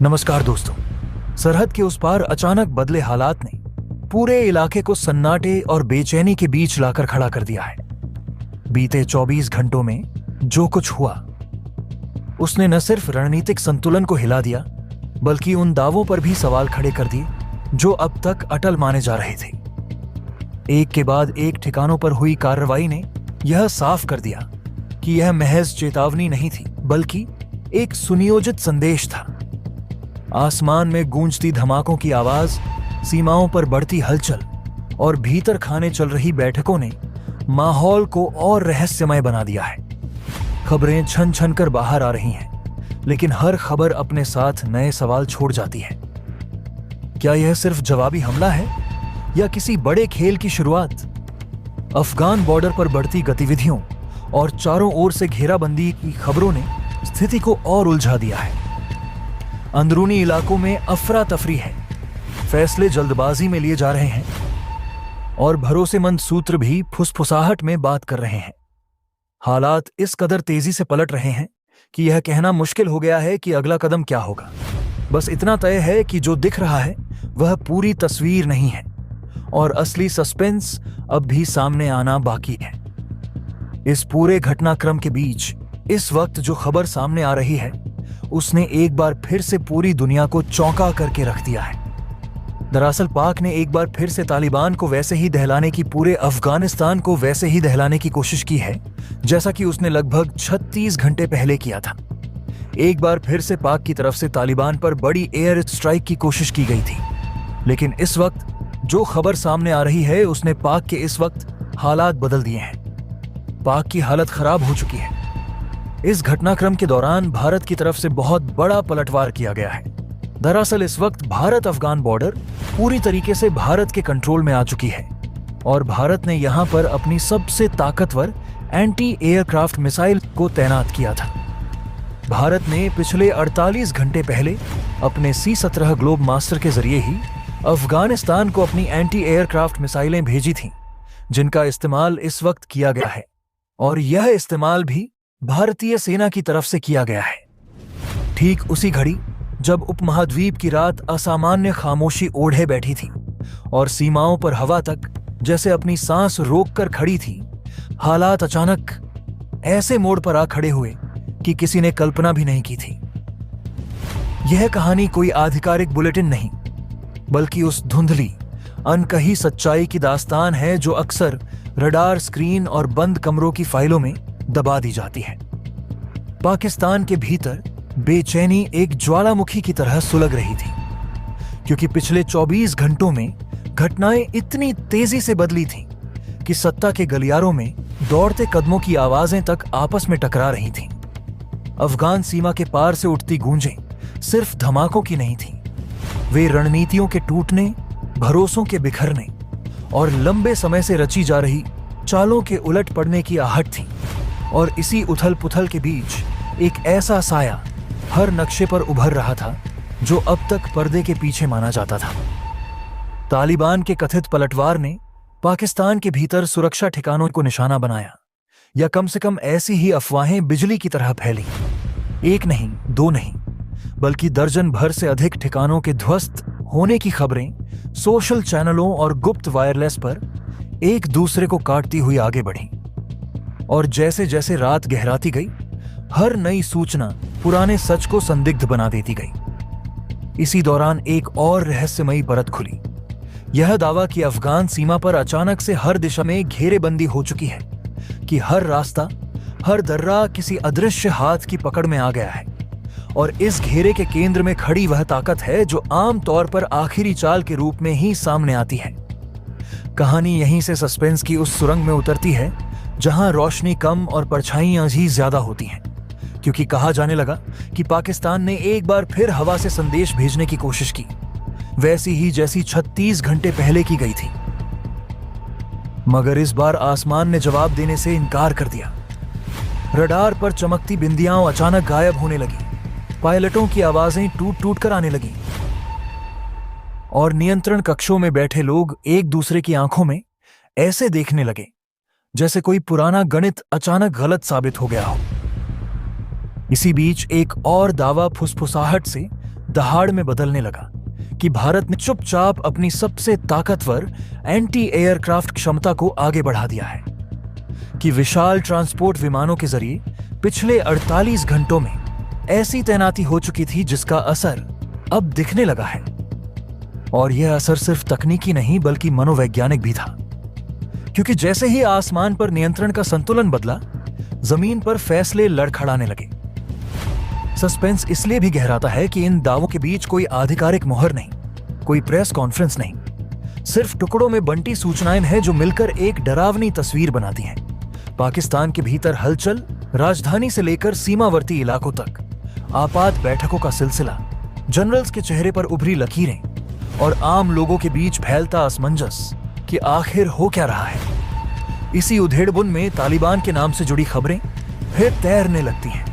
नमस्कार दोस्तों। सरहद के उस पार अचानक बदले हालात ने पूरे इलाके को सन्नाटे और बेचैनी के बीच लाकर खड़ा कर दिया है। बीते 24 घंटों में जो कुछ हुआ उसने न सिर्फ रणनीतिक संतुलन को हिला दिया बल्कि उन दावों पर भी सवाल खड़े कर दिए जो अब तक अटल माने जा रहे थे। एक के बाद एक ठिकानों पर हुई कार्रवाई ने यह साफ कर दिया कि यह महज चेतावनी नहीं थी बल्कि एक सुनियोजित संदेश था। आसमान में गूंजती धमाकों की आवाज, सीमाओं पर बढ़ती हलचल और भीतर खाने चल रही बैठकों ने माहौल को और रहस्यमय बना दिया है। खबरें छन छन कर बाहर आ रही हैं, लेकिन हर खबर अपने साथ नए सवाल छोड़ जाती है। क्या यह सिर्फ जवाबी हमला है या किसी बड़े खेल की शुरुआत? अफगान बॉर्डर पर बढ़ती गतिविधियों और चारों ओर से घेराबंदी की खबरों ने स्थिति को और उलझा दिया है। अंदरूनी इलाकों में अफरा तफरी है, फैसले जल्दबाजी में लिए जा रहे हैं और भरोसेमंद सूत्र भी फुसफुसाहट में बात कर रहे हैं। हालात इस कदर तेजी से पलट रहे हैं कि यह कहना मुश्किल हो गया है कि अगला कदम क्या होगा। बस इतना तय है कि जो दिख रहा है वह पूरी तस्वीर नहीं है और असली सस्पेंस अब भी सामने आना बाकी है। इस पूरे घटनाक्रम के बीच इस वक्त जो खबर सामने आ रही है उसने एक बार फिर से पूरी दुनिया को चौंका करके रख दिया है। दरअसल पाक ने एक बार फिर से तालिबान को वैसे ही दहलाने की, पूरे अफगानिस्तान को वैसे ही दहलाने की कोशिश की है जैसा कि उसने लगभग 36 घंटे पहले किया था। एक बार फिर से पाक की तरफ से तालिबान पर बड़ी एयर स्ट्राइक की कोशिश की गई थी, लेकिन इस वक्त जो खबर सामने आ रही है उसने पाक के इस वक्त हालात बदल दिए हैं। पाक की हालत खराब हो चुकी है। इस घटनाक्रम के दौरान भारत की तरफ से बहुत बड़ा पलटवार किया गया है। दरअसल इस वक्त भारत अफगान बॉर्डर पूरी तरीके से भारत के कंट्रोल में आ चुकी है और भारत ने यहां पर अपनी सबसे ताकतवर एंटी एयरक्राफ्ट मिसाइल को तैनात किया था। भारत ने पिछले 48 घंटे पहले अपने C-17 ग्लोब मास्टर के जरिए ही अफगानिस्तान को अपनी एंटी एयरक्राफ्ट मिसाइलें भेजी थीं, जिनका इस्तेमाल इस वक्त किया गया है और यह इस्तेमाल भी भारतीय सेना की तरफ से किया गया है। ठीक उसी घड़ी जब उपमहाद्वीप की रात असामान्य खामोशी ओढ़े बैठी थी और सीमाओं पर हवा तक जैसे अपनी सांस रोककर खड़ी थी, हालात अचानक ऐसे मोड़ पर आ खड़े हुए कि किसी ने कल्पना भी नहीं की थी। यह कहानी कोई आधिकारिक बुलेटिन नहीं बल्कि उस धुंधली अनकही सच्चाई की दास्तान है जो अक्सर रडार स्क्रीन और बंद कमरों की फाइलों में दबा दी जाती है। पाकिस्तान के भीतर बेचैनी एक ज्वालामुखी की तरह सुलग रही थी, क्योंकि पिछले 24 घंटों में घटनाएं इतनी तेजी से बदली थीं कि सत्ता के गलियारों में दौड़ते कदमों की आवाजें तक आपस में टकरा रही थीं। अफगान सीमा के पार से उठती गूंजें सिर्फ धमाकों की नहीं थीं, वे रणनीतियों के टूटने, भरोसों के बिखरने और लंबे समय से रची जा रही चालों के उलट पड़ने की आहट थी। और इसी उथल पुथल के बीच एक ऐसा साया हर नक्शे पर उभर रहा था जो अब तक पर्दे के पीछे माना जाता था। तालिबान के कथित पलटवार ने पाकिस्तान के भीतर सुरक्षा ठिकानों को निशाना बनाया, या कम से कम ऐसी ही अफवाहें बिजली की तरह फैली। एक नहीं, दो नहीं, बल्कि दर्जन भर से अधिक ठिकानों के ध्वस्त होने की खबरें सोशल चैनलों और गुप्त वायरलेस पर एक दूसरे को काटती हुई आगे बढ़ी। और जैसे जैसे रात गहराती गई, हर नई सूचना पुराने सच को संदिग्ध बना देती गई। इसी दौरान एक और रहस्यमयी परत खुली। यह दावा कि अफगान सीमा पर अचानक से हर दिशा में घेरेबंदी हो चुकी है, कि हर रास्ता, हर दर्रा किसी अदृश्य हाथ की पकड़ में आ गया है और इस घेरे के केंद्र में खड़ी वह ताकत है जो आम तौर पर आखिरी चाल के रूप में ही सामने आती है। कहानी यहीं से सस्पेंस की उस सुरंग में उतरती है जहां रोशनी कम और परछाइयां ही ज्यादा होती हैं, क्योंकि कहा जाने लगा कि पाकिस्तान ने एक बार फिर हवा से संदेश भेजने की कोशिश की, वैसी ही जैसी 36 घंटे पहले की गई थी। मगर इस बार आसमान ने जवाब देने से इनकार कर दिया। रडार पर चमकती बिंदियां अचानक गायब होने लगी, पायलटों की आवाजें टूट टूट कर आने लगी और नियंत्रण कक्षों में बैठे लोग एक दूसरे की आंखों में ऐसे देखने लगे जैसे कोई पुराना गणित अचानक गलत साबित हो गया हो। इसी बीच एक और दावा फुसफुसाहट से दहाड़ में बदलने लगा कि भारत ने चुपचाप अपनी सबसे ताकतवर एंटी एयरक्राफ्ट क्षमता को आगे बढ़ा दिया है, कि विशाल ट्रांसपोर्ट विमानों के जरिए पिछले 48 घंटों में ऐसी तैनाती हो चुकी थी जिसका असर अब दिखने लगा है। और यह असर सिर्फ तकनीकी नहीं बल्कि मनोवैज्ञानिक भी था, क्योंकि जैसे ही आसमान पर नियंत्रण का संतुलन बदला, जमीन पर फैसले लड़खड़ाने लगे। सस्पेंस इसलिए भी गहराता है कि इन दावों के बीच कोई आधिकारिक मुहर नहीं, कोई प्रेस कॉन्फ्रेंस नहीं, सिर्फ टुकड़ों में बंटी सूचनाएं हैं जो मिलकर एक डरावनी तस्वीर बनाती हैं। पाकिस्तान के भीतर हलचल, राजधानी से लेकर सीमावर्ती इलाकों तक, आपात बैठकों का सिलसिला, जनरल्स के चेहरे पर उभरी लकीरें और आम लोगों के बीच फैलता असमंजस कि आखिर हो क्या रहा है। इसी उधेड़बुन में तालिबान के नाम से जुड़ी खबरें फिर तैरने लगती हैं।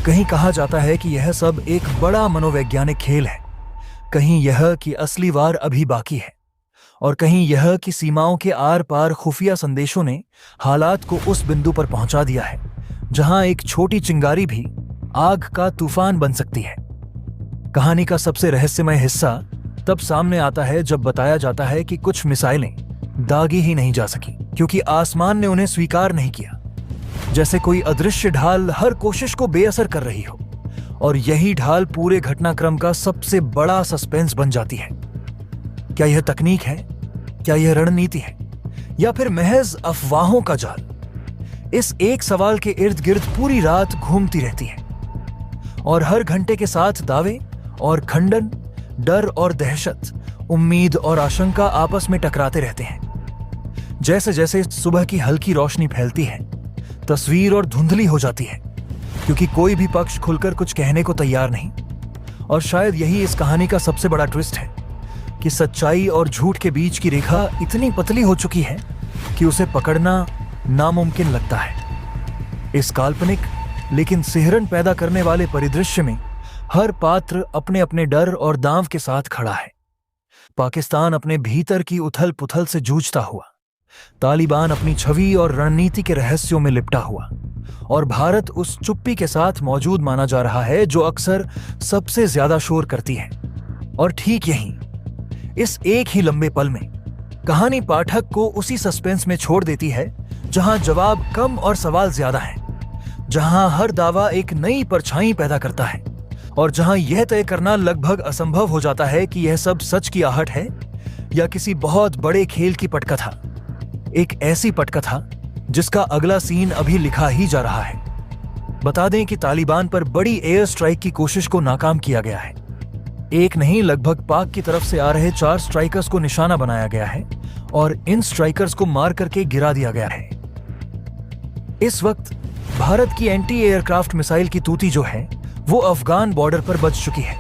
कहीं कहा जाता है कि यह सब एक बड़ा मनोवैज्ञानिक खेल है, कहीं यह कि असली वार अभी बाकी है, और कहीं यह कि सीमाओं के आर पार खुफिया संदेशों ने हालात को उस बिंदु पर पहुंचा दिया है जहां एक छोटी चिंगारी भी आग का तूफान बन सकती है। कहानी का सबसे रहस्यमय हिस्सा तब सामने आता है जब बताया जाता है कि कुछ मिसाइलें दागी ही नहीं जा सकी क्योंकि आसमान ने उन्हें स्वीकार नहीं किया, जैसे कोई अदृश्य ढाल हर कोशिश को बेअसर कर रही हो। और यही ढाल पूरे घटनाक्रम का सबसे बड़ा सस्पेंस बन जाती है। क्या यह तकनीक है, क्या यह रणनीति है, या फिर महज अफवाहों का जाल? इस एक सवाल के इर्द गिर्द पूरी रात घूमती रहती है, और हर घंटे के साथ दावे और खंडन, डर और दहशत, उम्मीद और आशंका आपस में टकराते रहते हैं। जैसे जैसे सुबह की हल्की रोशनी फैलती है, तस्वीर और धुंधली हो जाती है, क्योंकि कोई भी पक्ष खुलकर कुछ कहने को तैयार नहीं। और शायद यही इस कहानी का सबसे बड़ा ट्विस्ट है कि सच्चाई और झूठ के बीच की रेखा इतनी पतली हो चुकी है कि उसे पकड़ना नामुमकिन लगता है। इस काल्पनिक लेकिन सिहरन पैदा करने वाले परिदृश्य में हर पात्र अपने अपने डर और दांव के साथ खड़ा है। पाकिस्तान अपने भीतर की उथल पुथल से जूझता हुआ, तालिबान अपनी छवि और रणनीति के रहस्यों में लिपटा हुआ, और भारत उस चुप्पी के साथ मौजूद माना जा रहा है जो अक्सर सबसे ज्यादा शोर करती है। और ठीक यहीं, इस एक ही लंबे पल में कहानी पाठक को उसी सस्पेंस में छोड़ देती है जहां जवाब कम और सवाल ज्यादा हैं, जहां हर दावा एक नई परछाई पैदा करता है, और जहां यह तय करना लगभग असंभव हो जाता है कि यह सब सच की आहट है या किसी बहुत बड़े खेल की पटकथा। एक ऐसी पटकथा जिसका अगला सीन अभी लिखा ही जा रहा है। बता दें कि तालिबान पर बड़ी एयर स्ट्राइक की कोशिश को नाकाम किया गया है। एक नहीं, लगभग पाक की तरफ से आ रहे 4 स्ट्राइकर्स को निशाना बनाया गया है और इन स्ट्राइकर्स को मार करके गिरा दिया गया है। इस वक्त भारत की एंटी एयरक्राफ्ट मिसाइल की तूती जो है वो अफगान बॉर्डर पर बज चुकी है,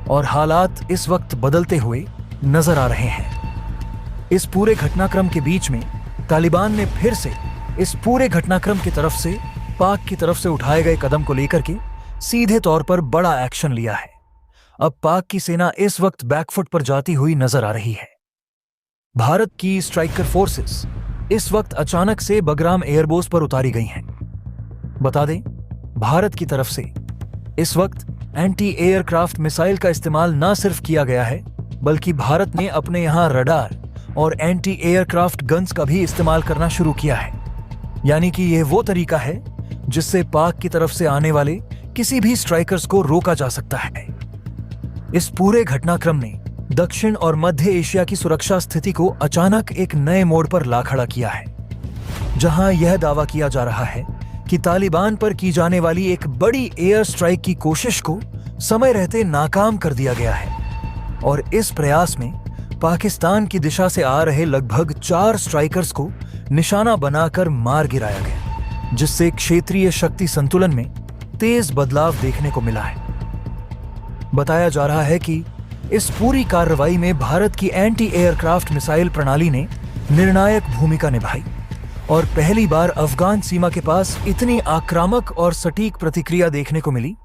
और हालात इस वक्त बदलते हुए नजर आ रहे हैं। इस पूरे घटनाक्रम के बीच में तालिबान ने फिर से इस पूरे घटनाक्रम की तरफ से पाक की तरफ से उठाए गए कदम को लेकर के सीधे तौर पर बड़ा एक्शन लिया है। अब पाक की सेना इस वक्त बैकफुट पर जाती हुई नजर आ रही है। भारत की स्ट्राइकर फोर्सेस इस वक्त अचानक से बगराम एयरबेस पर उतारी गई हैं। बता दें, भारत की तरफ से इस वक्त एंटी एयरक्राफ्ट मिसाइल का इस्तेमाल न सिर्फ किया गया है, बल्कि भारत ने अपने यहां रडार और एंटी एयरक्राफ्ट गन्स का भी इस्तेमाल करना शुरू किया है। यानी कि यह वो तरीका है जिससे पाक की तरफ से आने वाले किसी भी स्ट्राइकर्स को रोका जा सकता है। इस पूरे घटनाक्रम ने दक्षिण और मध्य एशिया की सुरक्षा स्थिति को अचानक एक नए मोड़ पर ला खड़ा किया है, जहां यह दावा किया जा रहा है कि तालिबान पर की जाने वाली एक बड़ी एयर स्ट्राइक की कोशिश को समय रहते नाकाम कर दिया गया है, और इस प्रयास में पाकिस्तान की दिशा से आ रहे लगभग 4 स्ट्राइकर्स को निशाना बनाकर मार गिराया गया, जिससे क्षेत्रीय शक्ति संतुलन में तेज बदलाव देखने को मिला है। बताया जा रहा है कि इस पूरी कार्रवाई में भारत की एंटी एयरक्राफ्ट मिसाइल प्रणाली ने निर्णायक भूमिका निभाई, और पहली बार अफगान सीमा के पास इतनी आक्रामक और सटीक प्रतिक्रिया देखने को मिली,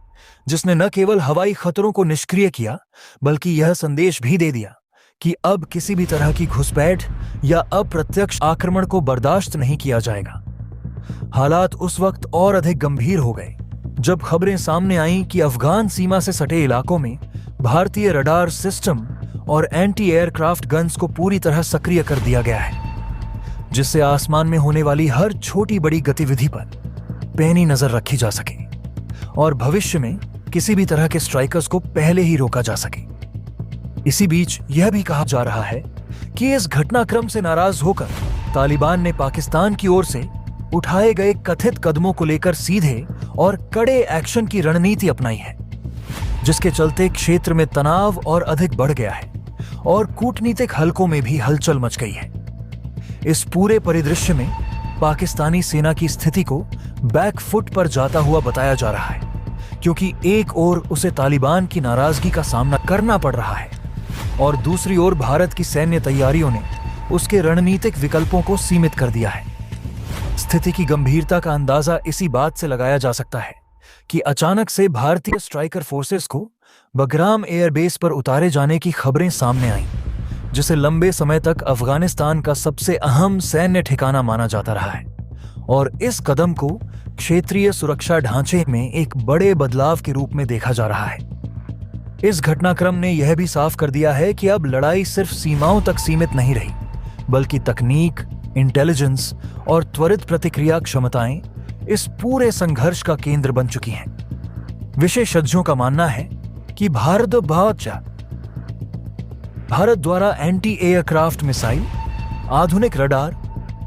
जिसने न केवल हवाई खतरों को निष्क्रिय किया, बल्कि यह संदेश भी दे दिया कि अब किसी भी तरह की घुसपैठ या अप्रत्यक्ष आक्रमण को बर्दाश्त नहीं किया जाएगा। हालात उस वक्त और अधिक गंभीर हो गए जब खबरें सामने आईं कि अफगान सीमा से सटे इलाकों में भारतीय रडार सिस्टम और एंटी एयरक्राफ्ट गन्स को पूरी तरह सक्रिय कर दिया गया है, जिससे आसमान में होने वाली हर छोटी बड़ी गतिविधि पर पैनी नजर रखी जा सके और भविष्य में किसी भी तरह के स्ट्राइकर्स को पहले ही रोका जा सके। इसी बीच यह भी कहा जा रहा है कि इस घटनाक्रम से नाराज होकर तालिबान ने पाकिस्तान की ओर से उठाए गए कथित कदमों को लेकर सीधे और कड़े एक्शन की रणनीति अपनाई है, जिसके चलते क्षेत्र में तनाव और अधिक बढ़ गया है और कूटनीतिक हलकों में भी हलचल मच गई है। इस पूरे परिदृश्य में पाकिस्तानी सेना की स्थिति को बैकफुट पर जाता हुआ बताया जा रहा है, क्योंकि एक ओर उसे तालिबान की नाराजगी का सामना करना पड़ रहा है और दूसरी ओर भारत की सैन्य तैयारियों ने उसके रणनीतिक विकल्पों को सीमित कर दिया है। स्थिति की गंभीरता का अंदाजा इसी बात से लगाया जा सकता है कि अचानक से भारतीय स्ट्राइकर फोर्सेस को बगराम एयरबेस पर उतारे जाने की खबरें सामने आईं, जिसे लंबे समय तक अफगानिस्तान का सबसे अहम सैन्य ठिकाना माना जाता रहा है और इस कदम को क्षेत्रीय सुरक्षा ढांचे में एक बड़े बदलाव के रूप में देखा जा रहा है। इस घटनाक्रम ने यह भी साफ कर दिया है कि अब लड़ाई सिर्फ सीमाओं तक सीमित नहीं रही, बल्कि तकनीक, इंटेलिजेंस और त्वरित प्रतिक्रिया क्षमताएं इस पूरे संघर्ष का केंद्र बन चुकी हैं। विशेषज्ञों का मानना है कि भारत द्वारा एंटी एयरक्राफ्ट मिसाइल, आधुनिक रडार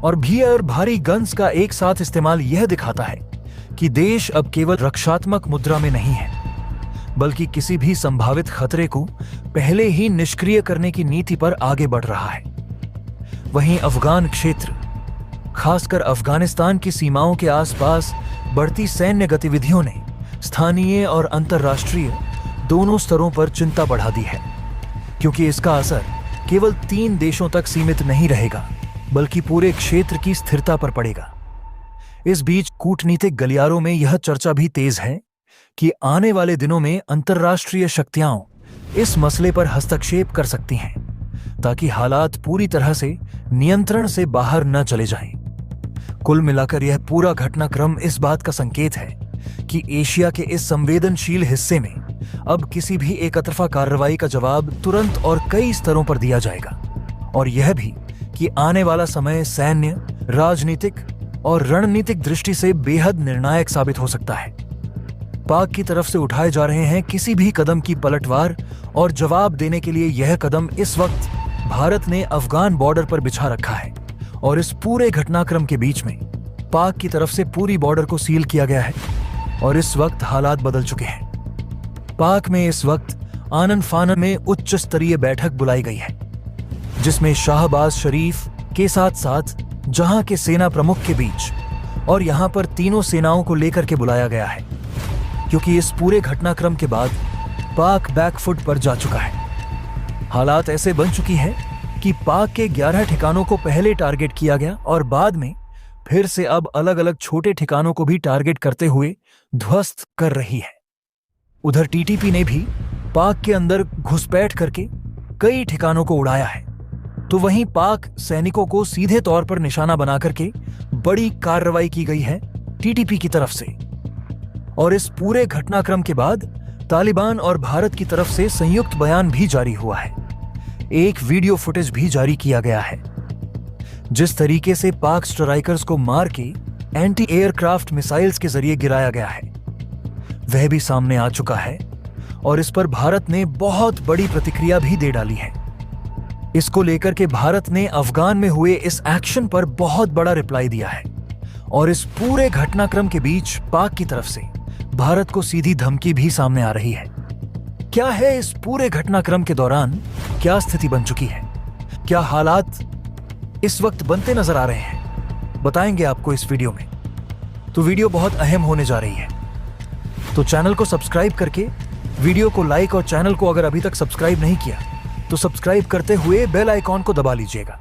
और भारी गन्स का एक साथ इस्तेमाल यह दिखाता है कि देश अब केवल रक्षात्मक मुद्रा में नहीं है, बल्कि किसी भी संभावित खतरे को पहले ही निष्क्रिय करने की नीति पर आगे बढ़ रहा है। वहीं अफगान क्षेत्र, खासकर अफगानिस्तान की सीमाओं के आसपास बढ़ती सैन्य गतिविधियों ने स्थानीय और अंतर्राष्ट्रीय दोनों स्तरों पर चिंता बढ़ा दी है, क्योंकि इसका असर केवल 3 देशों तक सीमित नहीं रहेगा, बल्कि पूरे क्षेत्र की स्थिरता पर पड़ेगा। इस बीच कूटनीतिक गलियारों में यह चर्चा भी तेज है कि आने वाले दिनों में अंतर्राष्ट्रीय शक्तियां इस मसले पर हस्तक्षेप कर सकती हैं, ताकि हालात पूरी तरह से नियंत्रण से बाहर न चले जाएं। कुल मिलाकर यह पूरा घटनाक्रम इस बात का संकेत है कि एशिया के इस संवेदनशील हिस्से में अब किसी भी एकतरफा कार्रवाई का जवाब तुरंत और कई स्तरों पर दिया जाएगा, और यह भी कि आने वाला समय सैन्य, राजनीतिक और रणनीतिक दृष्टि से बेहद निर्णायक साबित हो सकता है। पाक की तरफ से उठाए जा रहे हैं किसी भी कदम की पलटवार और जवाब देने के लिए यह कदम इस वक्त भारत ने अफगान बॉर्डर पर बिछा रखा है, और इस पूरे घटनाक्रम के बीच में पाक की तरफ से पूरी बॉर्डर को सील किया गया है और इस वक्त हालात बदल चुके हैं। पाक में इस वक्त आनन फानन में उच्च स्तरीय बैठक बुलाई गई है, जिसमें शाहबाज शरीफ के साथ साथ जहां के सेना प्रमुख के बीच और यहां पर तीनों सेनाओं को लेकर के बुलाया गया है, क्योंकि इस पूरे घटनाक्रम के बाद पाक बैकफुट पर जा चुका है। हालात ऐसे बन चुकी है कि पाक के 11 ठिकानों को पहले टारगेट किया गया और बाद में फिर से अब अलग अलग छोटे ठिकानों को भी टारगेट करते हुए ध्वस्त कर रही है। उधर टीटीपी ने भी पाक के अंदर घुसपैठ करके कई ठिकानों को उड़ाया है, तो वहीं पाक सैनिकों को सीधे तौर पर निशाना बना करके बड़ी कार्रवाई की गई है टीटीपी की तरफ से। और इस पूरे घटनाक्रम के बाद तालिबान और भारत की तरफ से संयुक्त बयान भी जारी हुआ है। एक वीडियो फुटेज भी जारी किया गया है। जिस तरीके से पाक स्ट्राइकर्स को मार के एंटी एयरक्राफ्ट मिसाइल्स के जरिए गिराया गया है, वह भी सामने आ चुका है और इस पर भारत ने बहुत बड़ी प्रतिक्रिया भी दे डाली है। इसको लेकर के भारत ने अफगान में हुए इस एक्शन पर बहुत बड़ा रिप्लाई दिया है और इस पूरे घटनाक्रम के बीच पाक की तरफ से भारत को सीधी धमकी भी सामने आ रही है। क्या है इस पूरे घटनाक्रम के दौरान क्या स्थिति बन चुकी है, क्या हालात इस वक्त बनते नजर आ रहे हैं, बताएंगे आपको इस वीडियो में। तो वीडियो बहुत अहम होने जा रही है, तो चैनल को सब्सक्राइब करके वीडियो को लाइक और चैनल को अगर अभी तक सब्सक्राइब नहीं किया तो सब्सक्राइब करते हुए बेल आइकॉन को दबा लीजिएगा।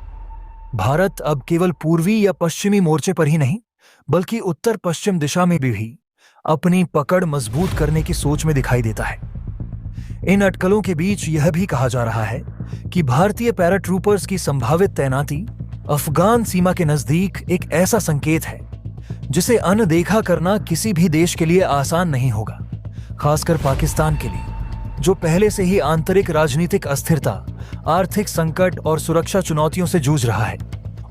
भारत अब केवल पूर्वी या पश्चिमी मोर्चे पर ही नहीं, बल्कि उत्तर पश्चिम दिशा में भी अपनी पकड़ मजबूत करने की सोच में दिखाई देता है। इन अटकलों के बीच यह भी कहा जा रहा है कि भारतीय पैराट्रूपर्स की संभावित तैनाती अफगान सीमा के नजदीक एक ऐसा संकेत है जिसे अनदेखा करना किसी भी देश के लिए आसान नहीं होगा, खासकर पाकिस्तान के लिए, जो पहले से ही आंतरिक राजनीतिक अस्थिरता, आर्थिक संकट और सुरक्षा चुनौतियों से जूझ रहा है।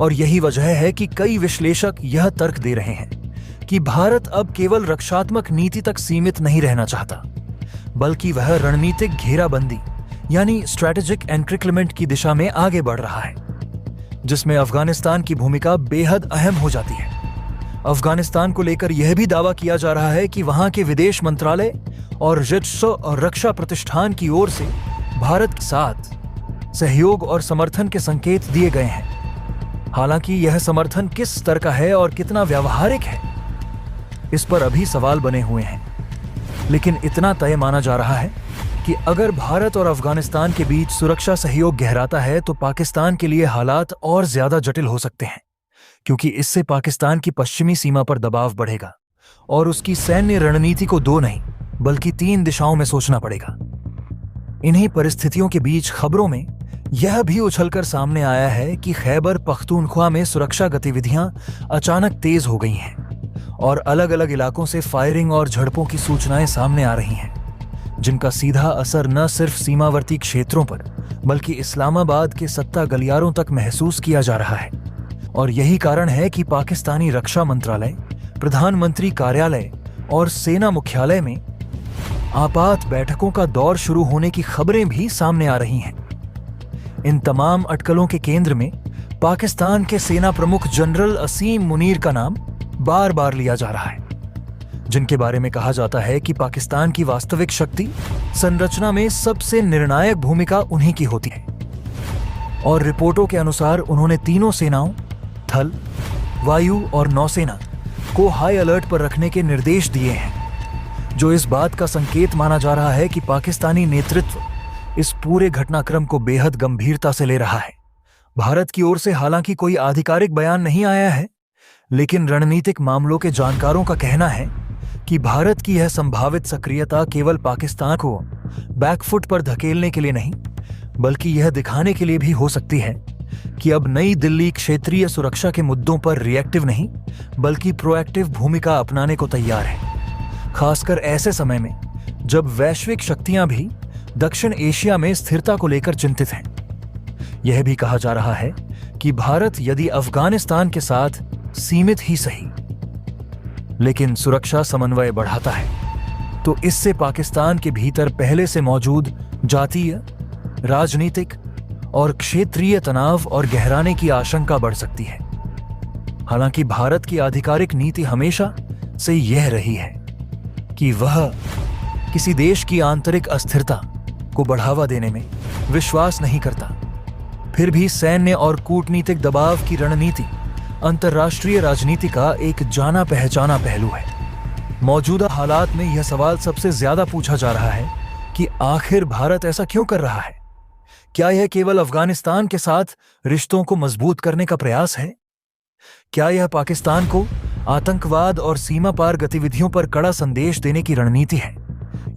और यही वजह है कि कई विश्लेषक यह तर्क दे रहे हैं कि भारत अब केवल रक्षात्मक नीति तक सीमित नहीं रहना चाहता, बल्कि वह रणनीतिक घेराबंदी यानी स्ट्रैटेजिक एनक्रिकलमेंट की दिशा में आगे बढ़ रहा है, जिसमें अफगानिस्तान की भूमिका बेहद अहम हो जाती है। अफगानिस्तान को लेकर यह भी दावा किया जा रहा है कि वहां के विदेश मंत्रालय और राजस्व और रक्षा प्रतिष्ठान की ओर से भारत के साथ सहयोग और समर्थन के संकेत दिए गए हैं। हालांकि यह समर्थन किस स्तर का है और कितना व्यावहारिक है, इस पर अभी सवाल बने हुए हैं। लेकिन इतना तय माना जा रहा है कि अगर भारत और अफगानिस्तान के बीच सुरक्षा सहयोग गहराता है तो पाकिस्तान के लिए हालात और ज्यादा जटिल हो सकते हैं, क्योंकि इससे पाकिस्तान की पश्चिमी सीमा पर दबाव बढ़ेगा और उसकी सैन्य रणनीति को 2 नहीं बल्कि 3 दिशाओं में सोचना पड़ेगा। इन्हीं परिस्थितियों के बीच खबरों में यह भी उछलकर सामने आया है कि खैबर पख्तूनख्वा में सुरक्षा गतिविधियां अचानक तेज हो गई हैं और अलग अलग इलाकों से फायरिंग और झड़पों की सूचनाएं सामने आ रही हैं, जिनका सीधा असर न सिर्फ सीमावर्ती क्षेत्रों पर बल्कि इस्लामाबाद के सत्ता गलियारों तक महसूस किया जा रहा है। और यही कारण है कि पाकिस्तानी रक्षा मंत्रालय, प्रधानमंत्री कार्यालय और सेना मुख्यालय में आपात बैठकों का दौर शुरू होने की खबरें भी सामने आ रही हैं। इन तमाम अटकलों के केंद्र में पाकिस्तान के सेना प्रमुख जनरल असीम मुनीर का नाम बार बार लिया जा रहा है, जिनके बारे में कहा जाता है कि पाकिस्तान की वास्तविक शक्ति संरचना में सबसे निर्णायक भूमिका उन्हीं की होती है। और रिपोर्टों के अनुसार उन्होंने तीनों सेनाओं, थल, वायु और नौसेना को हाई अलर्ट पर रखने के निर्देश दिए हैं, जो इस बात का संकेत माना जा रहा है कि पाकिस्तानी नेतृत्व इस पूरे घटनाक्रम को बेहद गंभीरता से ले रहा है। भारत की ओर से हालांकि कोई आधिकारिक बयान नहीं आया है, लेकिन रणनीतिक मामलों के जानकारों का कहना है कि भारत की यह संभावित सक्रियता केवल पाकिस्तान को बैकफुट पर धकेलने के लिए नहीं, बल्कि यह दिखाने के लिए भी हो सकती है कि अब नई दिल्ली क्षेत्रीय सुरक्षा के मुद्दों पर रिएक्टिव नहीं बल्कि प्रोएक्टिव भूमिका अपनाने को तैयार है, खासकर ऐसे समय में जब वैश्विक शक्तियां भी दक्षिण एशिया में स्थिरता को लेकर चिंतित हैं। यह भी कहा जा रहा है कि भारत यदि अफगानिस्तान के साथ सीमित ही सही लेकिन सुरक्षा समन्वय बढ़ाता है तो इससे पाकिस्तान के भीतर पहले से मौजूद जातीय, राजनीतिक और क्षेत्रीय तनाव और गहराने की आशंका बढ़ सकती है। हालांकि भारत की आधिकारिक नीति हमेशा से यह रही है कि वह किसी देश की आंतरिक अस्थिरता को बढ़ावा देने में विश्वास नहीं करता। फिर भी सैन्य और कूटनीतिक दबाव की रणनीति अंतर्राष्ट्रीय राजनीति का एक जाना पहचाना पहलू है। मौजूदा हालात में यह सवाल सबसे ज्यादा पूछा जा रहा है कि आखिर भारत ऐसा क्यों कर रहा है? क्या यह केवल अफगानिस्तान के साथ रिश्तों को मजबूत करने का प्रयास है? क्या यह पाकिस्तान को आतंकवाद और सीमा पार गतिविधियों पर कड़ा संदेश देने की रणनीति है?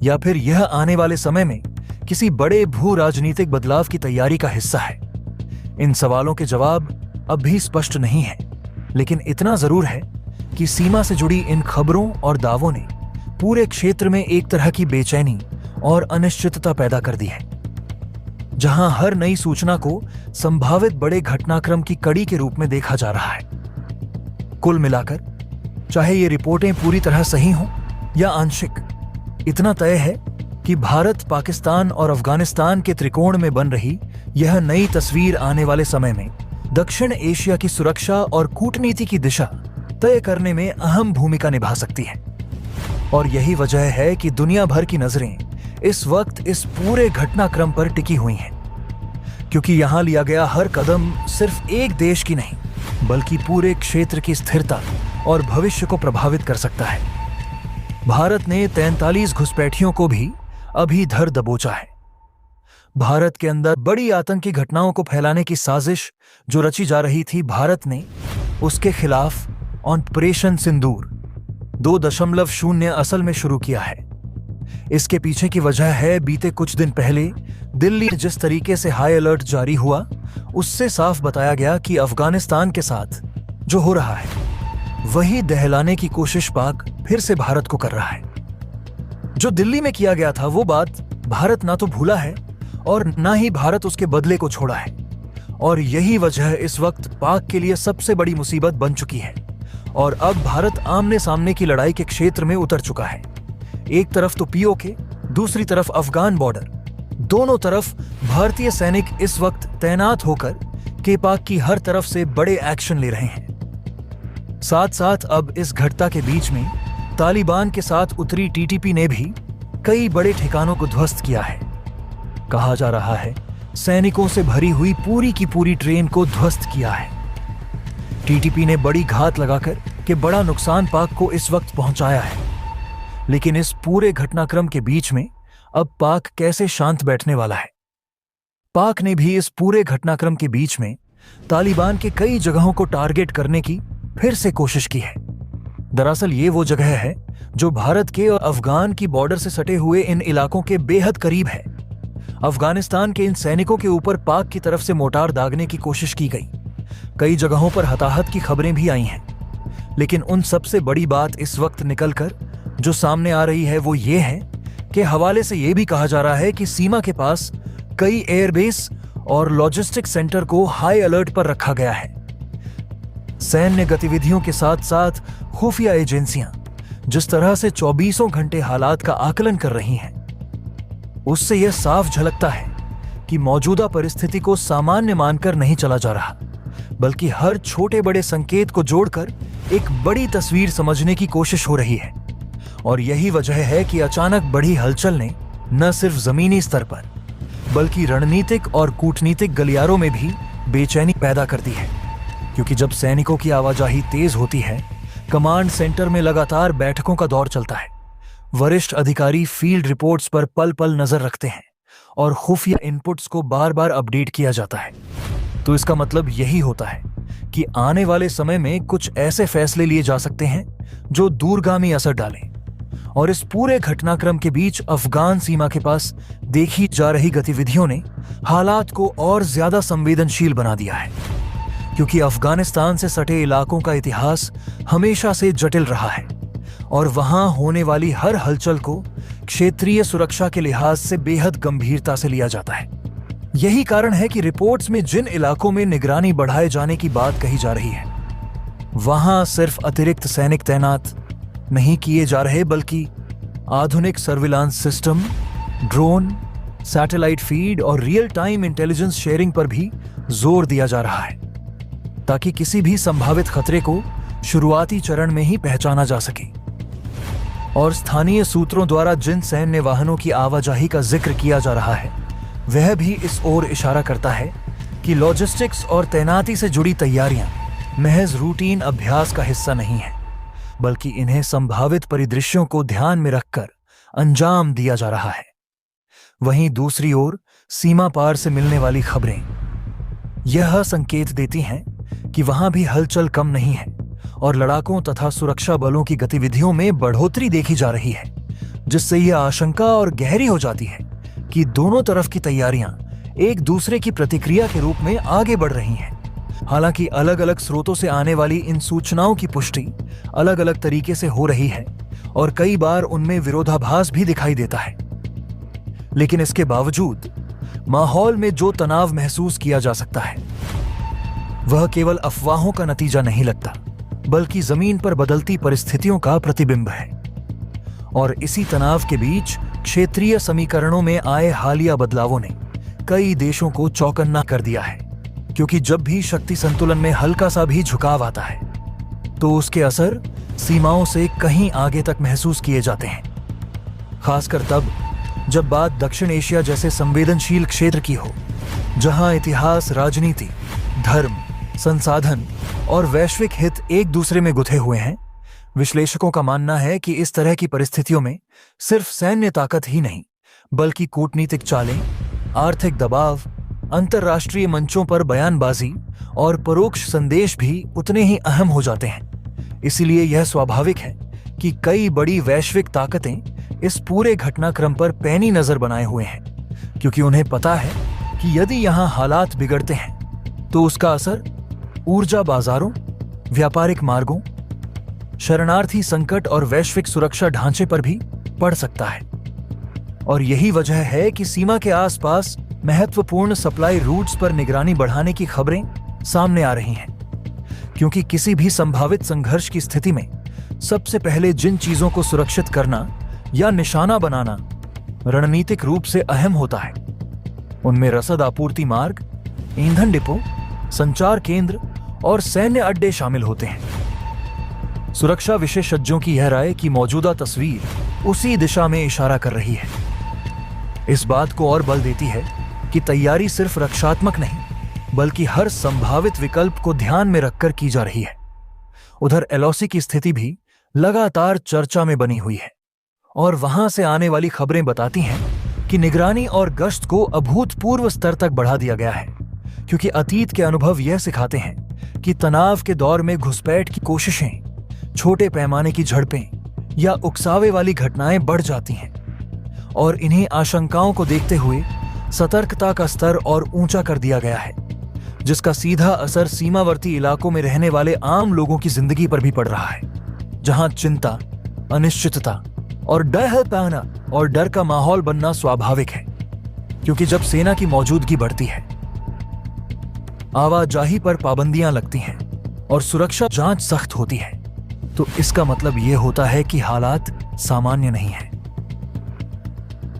या फिर यह आने वाले समय में किसी बड़े भू राजनीतिक बदलाव की तैयारी का हिस्सा है? इन सवालों के जवाब अब भी स्पष्ट नहीं है, लेकिन इतना जरूर है कि सीमा से जुड़ी इन खबरों और दावों ने पूरे क्षेत्र में एक तरह की बेचैनी और अनिश्चितता पैदा कर दी है, जहां हर नई सूचना को संभावित बड़े घटनाक्रम की कड़ी के रूप में देखा जा रहा है। कुल मिलाकर, चाहे ये रिपोर्टें पूरी तरह सही हों या आंशिक, इतना तय है कि भारत, पाकिस्तान और अफगानिस्तान के त्रिकोण में बन रही यह नई तस्वीर आने वाले समय में दक्षिण एशिया की सुरक्षा और कूटनीति की दिशा तय करने में अहम भूमिका निभा सकती है। और यही वजह है कि दुनिया भर की नजरें इस वक्त इस पूरे घटनाक्रम पर टिकी हुई हैं, क्योंकि यहां लिया गया हर कदम सिर्फ एक देश की नहीं बल्कि पूरे क्षेत्र की स्थिरता और भविष्य को प्रभावित कर सकता है। भारत ने 43 घुसपैठियों को भी अभी धर दबोचा है। भारत के अंदर बड़ी आतंकी घटनाओं को फैलाने की साजिश जो रची जा रही थी, भारत ने उसके खिलाफ ऑपरेशन सिंदूर 2.0 असल में शुरू किया है। इसके पीछे की वजह है, बीते कुछ दिन पहले दिल्ली जिस तरीके से हाई अलर्ट जारी हुआ, उससे साफ बताया गया कि अफगानिस्तान के साथ जो हो रहा है वही दहलाने की कोशिश पाक फिर से भारत को कर रहा है। जो दिल्ली में किया गया था वो बात भारत ना तो भूला है और ना ही भारत उसके बदले को छोड़ा है। और यही वजह इस वक्त पाक के लिए सबसे बड़ी मुसीबत बन चुकी है। और अब भारत आमने सामने की लड़ाई के क्षेत्र में उतर चुका है। एक तरफ तो पीओके, दूसरी तरफ अफगान बॉर्डर, दोनों तरफ भारतीय सैनिक इस वक्त तैनात होकर के पाक की हर तरफ से बड़े एक्शन ले रहे हैं। साथ साथ अब इस घटना के बीच में तालिबान के साथ उतरी टीटीपी ने भी कई बड़े ठिकानों को ध्वस्त किया है। कहा जा रहा है सैनिकों से भरी हुई पूरी की पूरी ट्रेन को ध्वस्त किया है। टीटीपी ने बड़ी घात लगाकर के बड़ा नुकसान पाक को इस वक्त पहुंचाया है। लेकिन इस पूरे घटनाक्रम के बीच में अब पाक कैसे शांत बैठने वाला है? पाक ने भी इस पूरे घटनाक्रम के बीच में तालिबान के कई जगहों को टारगेट करने की फिर से कोशिश की है। दरअसल ये वो जगह है जो भारत के और अफगान की बॉर्डर से सटे हुए इन इलाकों के बेहद करीब है। अफगानिस्तान के इन सैनिकों के ऊपर पाक की तरफ से मोटार दागने की कोशिश की गई। कई जगहों पर हताहत की खबरें भी आई हैं। लेकिन उन सबसे बड़ी बात इस वक्त निकलकर जो सामने आ रही है वो ये है कि हवाले से ये भी कहा जा रहा है कि सीमा के पास कई एयरबेस और लॉजिस्टिक सेंटर को हाई अलर्ट पर रखा गया है। सैन्य गतिविधियों के साथ साथ खुफिया एजेंसियां जिस तरह से 24 घंटे हालात का आकलन कर रही हैं, उससे यह साफ झलकता है कि मौजूदा परिस्थिति को सामान्य मानकर नहीं चला जा रहा, बल्कि हर छोटे बड़े संकेत को जोड़कर एक बड़ी तस्वीर समझने की कोशिश हो रही है। और यही वजह है कि अचानक बढ़ी हलचल ने न सिर्फ जमीनी स्तर पर बल्कि रणनीतिक और कूटनीतिक गलियारों में भी बेचैनी पैदा कर दी है। क्योंकि जब सैनिकों की आवाजाही तेज होती है, कमांड सेंटर में लगातार बैठकों का दौर चलता है। वरिष्ठ अधिकारी फील्ड रिपोर्ट्स पर पल पल नजर रखते हैं और खुफिया इनपुट्स को बार बार अपडेट किया जाता है। तो इसका मतलब यही होता है कि आने वाले समय में कुछ ऐसे फैसले लिए जा सकते हैं जो दूरगामी असर डालें। और इस पूरे घटनाक्रम के बीच अफगान सीमा के पास देखी जा रही गतिविधियों ने हालात को और ज्यादा संवेदनशील बना दिया है। क्योंकि अफगानिस्तान से सटे इलाकों का इतिहास हमेशा से जटिल रहा है और वहां होने वाली हर हलचल को क्षेत्रीय सुरक्षा के लिहाज से बेहद गंभीरता से लिया जाता है। यही कारण है कि रिपोर्ट्स में जिन इलाकों में निगरानी बढ़ाए जाने की बात कही जा रही है, वहां सिर्फ अतिरिक्त सैनिक तैनात नहीं किए जा रहे, बल्कि आधुनिक surveillance system, drone, satellite feed और रियल टाइम इंटेलिजेंस शेयरिंग पर भी जोर दिया जा रहा है, ताकि किसी भी संभावित खतरे को शुरुआती चरण में ही पहचाना जा सके। और स्थानीय सूत्रों द्वारा जिन सैन्य वाहनों की आवाजाही का जिक्र किया जा रहा है, वह भी इस ओर इशारा करता है कि लॉजिस्टिक्स और तैनाती से जुड़ी तैयारियां महज रूटीन अभ्यास का हिस्सा नहीं है, बल्कि इन्हें संभावित परिदृश्यों को ध्यान में रखकर अंजाम दिया जा रहा है। वहीं दूसरी ओर सीमा पार से मिलने वाली खबरें यह संकेत देती हैं कि वहां भी हलचल कम नहीं है और लड़ाकों तथा सुरक्षा बलों की गतिविधियों में बढ़ोतरी देखी जा रही है, जिससे यह आशंका और गहरी हो जाती है कि दोनों तरफ की तैयारियां एक दूसरे की प्रतिक्रिया के रूप में आगे बढ़ रही हैं। हालांकि अलग अलग स्रोतों से आने वाली इन सूचनाओं की पुष्टि अलग अलग तरीके से हो रही है और कई बार उनमें विरोधाभास भी दिखाई देता है। लेकिन इसके बावजूद माहौल में जो तनाव महसूस किया जा सकता है, वह केवल अफवाहों का नतीजा नहीं लगता, बल्कि जमीन पर बदलती परिस्थितियों का प्रतिबिंब है। और इसी तनाव के बीच क्षेत्रीय समीकरणों में आए हालिया बदलावों ने कई देशों को चौकन्ना कर दिया है। क्योंकि जब भी शक्ति संतुलन में हल्का सा भी झुकाव आता है, तो उसके असर सीमाओं से कहीं आगे तक महसूस किए जाते हैं। खासकर तब जब बात दक्षिण एशिया जैसे संवेदनशील क्षेत्र की हो, जहां इतिहास, राजनीति, धर्म, संसाधन और वैश्विक हित एक दूसरे में गुथे हुए हैं। विश्लेषकों का मानना है कि इस तरह की परिस्थितियों में सिर्फ सैन्य ताकत ही नहीं, बल्कि कूटनीतिक चालें, आर्थिक दबाव, अंतर्राष्ट्रीय मंचों पर बयानबाजी और परोक्ष संदेश भी उतने ही अहम हो जाते हैं। इसीलिए यह स्वाभाविक है कि कई बड़ी वैश्विक ताकतें इस पूरे घटनाक्रम पर पैनी नजर बनाए हुए हैं, क्योंकि उन्हें पता है कि यदि यहां हालात बिगड़ते हैं तो उसका असर ऊर्जा बाजारों, व्यापारिक मार्गों शरणार्थी संकट और वैश्विक सुरक्षा ढांचे पर भी पड़ सकता है। और यही वजह है कि सीमा के आसपास महत्वपूर्ण सप्लाई रूट्स पर निगरानी बढ़ाने की खबरें सामने आ रही हैं, क्योंकि किसी भी संभावित संघर्ष की स्थिति में सबसे पहले जिन चीजों को सुरक्षित करना या निशाना बनाना रणनीतिक रूप से अहम होता है, उनमें रसद आपूर्ति मार्ग, ईंधन डिपो, संचार केंद्र और सैन्य अड्डे शामिल होते हैं। सुरक्षा विशेषज्ञों की यह राय कि मौजूदा तस्वीर उसी दिशा में इशारा कर रही है, इस बात को और बल देती है कि तैयारी सिर्फ रक्षात्मक नहीं बल्कि हर संभावित विकल्प को ध्यान में रखकर की जा रही है। उधर एलओसी की स्थिति भी लगातार चर्चा में बनी हुई है और वहां से आने वाली खबरें बताती हैं कि निगरानी और गश्त को अभूतपूर्व स्तर तक बढ़ा दिया गया है, क्योंकि अतीत के अनुभव यह सिखाते हैं कि तनाव के दौर में घुसपैठ की कोशिशें, छोटे पैमाने की झड़पें या उकसावे वाली घटनाएं बढ़ जाती हैं और इन्हीं आशंकाओं को देखते हुए सतर्कता का स्तर और ऊंचा कर दिया गया है, जिसका सीधा असर सीमावर्ती इलाकों में रहने वाले आम लोगों की जिंदगी पर भी पड़ रहा है, जहां चिंता, अनिश्चितता और डर का माहौल बनना स्वाभाविक है। क्योंकि जब सेना की मौजूदगी बढ़ती है, आवाजाही पर पाबंदियां लगती हैं और सुरक्षा जांच सख्त होती है, तो इसका मतलब यह होता है कि हालात सामान्य नहीं है।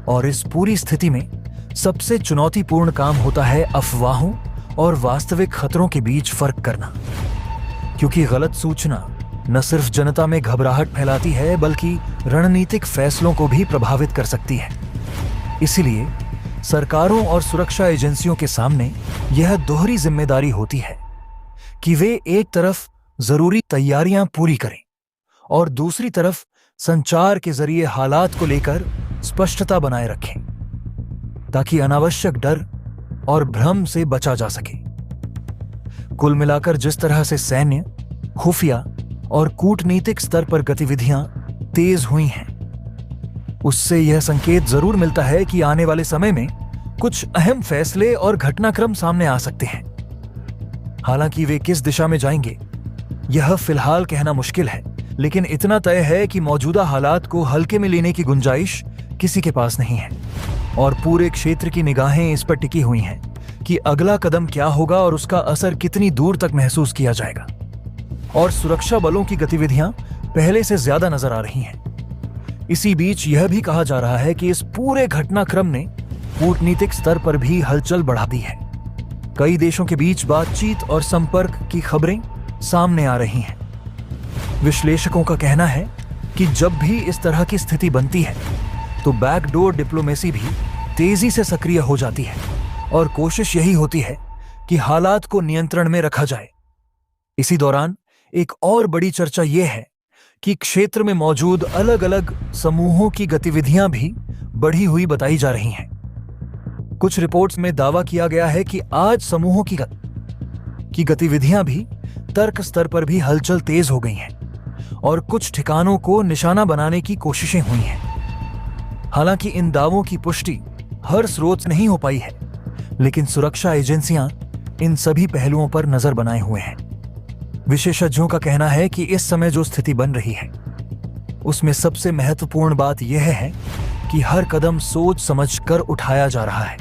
और इस पूरी स्थिति में सबसे चुनौतीपूर्ण काम होता है अफवाहों और वास्तविक खतरों के बीच फर्क करना, क्योंकि गलत सूचना न सिर्फ जनता में घबराहट फैलाती है बल्कि रणनीतिक फैसलों को भी प्रभावित कर सकती है। इसीलिए सरकारों और सुरक्षा एजेंसियों के सामने यह दोहरी जिम्मेदारी होती है कि वे एक तरफ जरूरी तैयारियां पूरी करें और दूसरी तरफ संचार के जरिए हालात को लेकर स्पष्टता बनाए रखें, ताकि अनावश्यक डर और भ्रम से बचा जा सके। कुल मिलाकर जिस तरह से सैन्य, खुफिया और कूटनीतिक स्तर पर गतिविधियां तेज हुई हैं, उससे यह संकेत जरूर मिलता है कि आने वाले समय में कुछ अहम फैसले और घटनाक्रम सामने आ सकते हैं। हालांकि वे किस दिशा में जाएंगे, यह फिलहाल कहना मुश्किल है, लेकिन इतना तय है कि मौजूदा हालात को हल्के में लेने की गुंजाइश किसी के पास नहीं है और पूरे क्षेत्र की निगाहें इस पर टिकी हुई हैं कि अगला कदम क्या होगा और उसका असर कितनी दूर तक महसूस किया जाएगा। और सुरक्षा बलों की गतिविधियां पहले से ज्यादा नजर आ रही हैं। इसी बीच यह भी कहा जा रहा है कि इस पूरे घटनाक्रम ने कूटनीतिक स्तर पर भी हलचल बढ़ा दी है। कई देशों के बीच बातचीत और संपर्क की खबरें सामने आ रही हैं। विश्लेषकों का कहना है कि जब भी इस तरह की स्थिति बनती है तो बैकडोर डिप्लोमेसी भी तेजी से सक्रिय हो जाती है और कोशिश यही होती है कि हालात को नियंत्रण में रखा जाए। इसी दौरान एक और बड़ी चर्चा यह है कि क्षेत्र में मौजूद अलग अलग समूहों की गतिविधियां भी बढ़ी हुई बताई जा रही हैं। कुछ रिपोर्ट्स में दावा किया गया है कि आज समूहों की गतिविधियां भी तर्क स्तर पर भी हलचल तेज हो गई हैं और कुछ ठिकानों को निशाना बनाने की कोशिशें हुई हैं। हालांकि इन दावों की पुष्टि हर स्रोत से नहीं हो पाई है, लेकिन सुरक्षा एजेंसियां इन सभी पहलुओं पर नजर बनाए हुए हैं। विशेषज्ञों का कहना है कि इस समय जो स्थिति बन रही है उसमें सबसे महत्वपूर्ण बात यह है कि हर कदम सोच समझकर उठाया जा रहा है।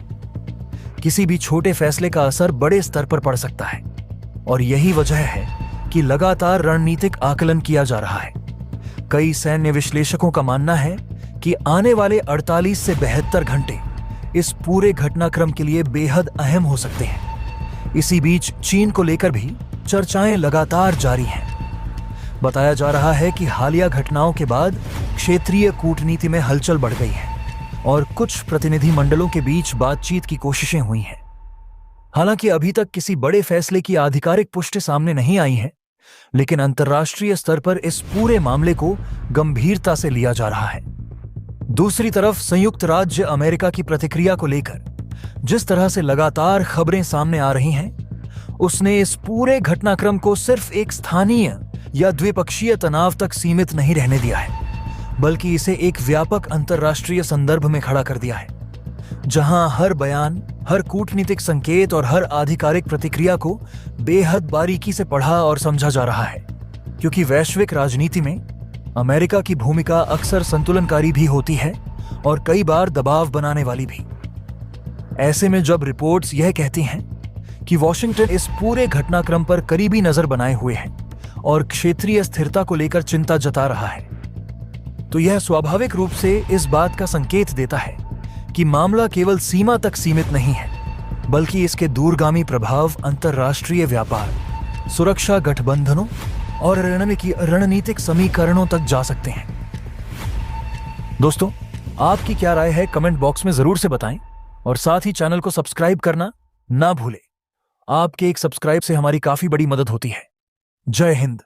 किसी भी छोटे फैसले का असर बड़े स्तर पर पड़ सकता है और यही वजह है कि लगातार रणनीतिक आकलन किया जा रहा है। कई सैन्य विश्लेषकों का मानना है कि आने वाले 48 से 72 घंटे इस पूरे घटनाक्रम के लिए बेहद अहम हो सकते हैं। इसी बीच चीन को लेकर भी चर्चाएं लगातार जारी हैं। बताया जा रहा है कि हालिया घटनाओं के बाद क्षेत्रीय कूटनीति में हलचल बढ़ गई है और कुछ प्रतिनिधि मंडलों के बीच बातचीत की कोशिशें हुई हैं। हालांकि अभी तक किसी बड़े फैसले की आधिकारिक पुष्टि सामने नहीं आई है, लेकिन अंतर्राष्ट्रीय स्तर पर इस पूरे मामले को गंभीरता से लिया जा रहा है। दूसरी तरफ संयुक्त राज्य अमेरिका की प्रतिक्रिया को लेकर जिस तरह से लगातार खबरें सामने आ रही हैं, उसने इस पूरे घटनाक्रम को सिर्फ एक स्थानीय या द्विपक्षीय तनाव तक सीमित नहीं रहने दिया है, बल्कि इसे एक व्यापक अंतर्राष्ट्रीय संदर्भ में खड़ा कर दिया है, जहां हर बयान, हर कूटनीतिक संकेत और हर आधिकारिक प्रतिक्रिया को बेहद बारीकी से पढ़ा और समझा जा रहा है। क्योंकि वैश्विक राजनीति में अमेरिका की भूमिका अक्सर संतुलनकारी भी होती है और कई बार दबाव बनाने वाली भी। ऐसे में जब रिपोर्ट्स यह कहती हैं कि वॉशिंगटन इस पूरे घटनाक्रम पर करीबी नजर बनाए हुए है और क्षेत्रीय स्थिरता को लेकर चिंता जता रहा है, तो यह स्वाभाविक रूप से इस बात का संकेत देता है कि मामला केवल सीमा तक सीमित नहीं है, बल्कि इसके दूरगामी प्रभाव अंतर्राष्ट्रीय व्यापार, सुरक्षा गठबंधनों और रणनीतिक समीकरणों तक जा सकते हैं। दोस्तों, आपकी क्या राय है कमेंट बॉक्स में जरूर से बताएं और साथ ही चैनल को सब्सक्राइब करना ना भूलें। आपके एक सब्सक्राइब से हमारी काफी बड़ी मदद होती है। जय हिंद।